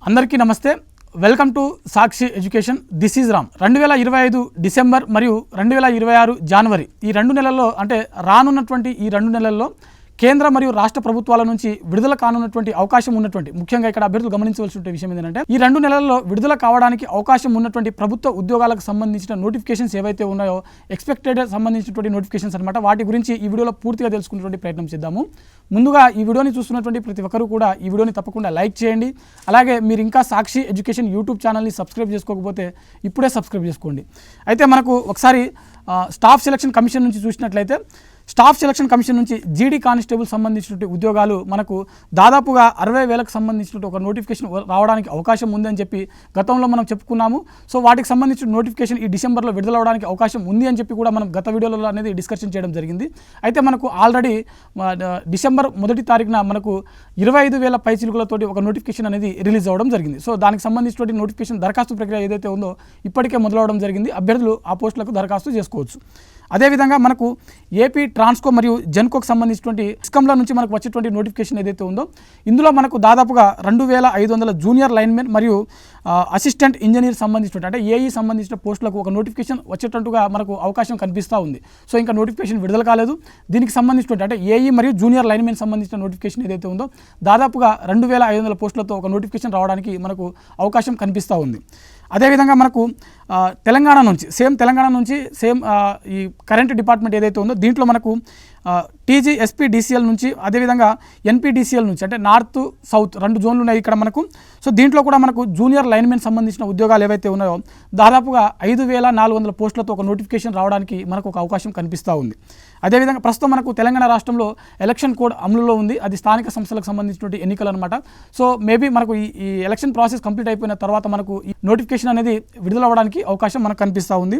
అందరికీ నమస్తే. Welcome to Sakshi education. This is Ram. 2025 December మరియు 2026 జనవరి ఈ 2 నెలల్లో అంటే రానున్నటువంటి ఈ 2 నెలల్లో కేంద్ర మరియు రాష్ట్ర ప్రభుత్వాల నుంచి విడుదల కానున్నటువంటి అవకాశం ఉన్నటువంటి ముఖ్యంగా ఇక్కడ అభ్యర్థులు గమనించవలసిన విషయం ఏంటంటే ఈ 2 నెలల్లో విడుదల కావడానికి అవకాశం ఉన్నటువంటి ప్రభుత్వ ఉద్యోగాలకు సంబంధించిన నోటిఫికేషన్స్ ఏవైతే ఉన్నాయో ఎక్స్పెక్టెడ్ సంబంధించినటువంటి నోటిఫికేషన్స్ అనమాట. వాటి గురించి ఈ వీడియోలో పూర్తిగా తెలుసుకునేటువంటి ప్రయత్నం చేద్దాము. ముందుగా ఈ వీడియోని చూస్తున్నటువంటి ప్రతి ఒక్కరు కూడా ఈ వీడియోని తప్పకుండా లైక్ చేయండి. అలాగే మీరు ఇంకా సాక్షి ఎడ్యుకేషన్ యూట్యూబ్ ఛానల్ని సబ్స్క్రైబ్ చేసుకోకపోతే ఇప్పుడే సబ్స్క్రైబ్ చేసుకోండి. అయితే మనకు ఒకసారి స్టాఫ్ సెలక్షన్ కమిషన్ నుంచి చూసినట్లయితే స్టాఫ్ సెలక్షన్ కమిషన్ నుంచి జీడీ కానిస్టేబుల్ సంబంధించినటువంటి ఉద్యోగాలు మనకు దాదాపుగా 60,000కు సంబంధించినటువంటి ఒక నోటిఫికేషన్ రావడానికి అవకాశం ఉందని చెప్పి గతంలో మనం చెప్పుకున్నాము. సో వాటికి సంబంధించిన నోటిఫికేషన్ ఈ డిసెంబర్లో విడుదలవడానికి అవకాశం ఉంది అని చెప్పి కూడా మనం గత వీడియోలో అనేది డిస్కషన్ చేయడం జరిగింది. అయితే మనకు ఆల్రెడీ డిసెంబర్ 1వ తారీఖున మనకు 25,000 పైచిలుకలతోటి ఒక నోటిఫికేషన్ అనేది రిలీజ్ అవ్వడం జరిగింది. సో దానికి సంబంధించినటువంటి నోటిఫికేషన్ దరఖాస్తు ప్రక్రియ ఏదైతే ఉందో ఇప్పటికే మొదలవడం జరిగింది. అభ్యర్థులు ఆ పోస్టులకు దరఖాస్తు చేసుకోవచ్చు. అదేవిధంగా మనకు ఏపీ ట్రాన్స్కో మరియు జెన్కోకు సంబంధించినటువంటి స్కమ్ల నుంచి మనకు వచ్చేటువంటి నోటిఫికేషన్ ఏదైతే ఉందో ఇందులో మనకు దాదాపుగా 2,500 జూనియర్ లైన్మెన్ మరియు అసిస్టెంట్ ఇంజనీర్ సంబంధించినటువంటి అంటే ఏఈ సంబంధించిన పోస్టులకు ఒక నోటిఫికేషన్ వచ్చేటట్టుగా మనకు అవకాశం కనిపిస్తూ ఉంది. సో ఇంకా నోటిఫికేషన్ విడుదల కాలేదు. దీనికి సంబంధించినటువంటి అంటే ఏఈ మరియు జూనియర్ లైన్మెన్ సంబంధించిన నోటిఫికేషన్ ఏదైతే ఉందో దాదాపుగా 2,500 పోస్టులతో ఒక నోటిఫికేషన్ రావడానికి మనకు అవకాశం కనిపిస్తూ ఉంది. అదేవిధంగా మనకు తెలంగాణ నుంచి సేమ్ ఈ కరెంట్ డిపార్ట్మెంట్ ఏదైతే ఉందో దీంట్లో మనకు టీజీఎస్పీడీసీఎల్ నుంచి అదేవిధంగా ఎన్పీడీసీఎల్ నుంచి అంటే నార్త్ సౌత్ 2 జోన్లు ఉన్నాయి ఇక్కడ మనకు. సో దీంట్లో కూడా మనకు జూనియర్ లైన్మెన్ సంబంధించిన ఉద్యోగాలు ఏవైతే ఉన్నాయో దాదాపుగా 5,400 పోస్టులతో ఒక నోటిఫికేషన్ రావడానికి మనకు ఒక అవకాశం కనిపిస్తూ ఉంది. అదేవిధంగా ప్రస్తుతం మనకు తెలంగాణ రాష్ట్రంలో ఎలక్షన్ కోడ్ అమలులో ఉంది. అది స్థానిక సంస్థలకు సంబంధించినటువంటి ఎన్నికలు అనమాట. సో మేబీ మనకు ఈ ఎలక్షన్ ప్రాసెస్ కంప్లీట్ అయిపోయిన తర్వాత మనకు ఈ నోటిఫికేషన్ అనేది విడుదలవ్వడానికి అవకాశం మనకు కనిపిస్తూ ఉంది.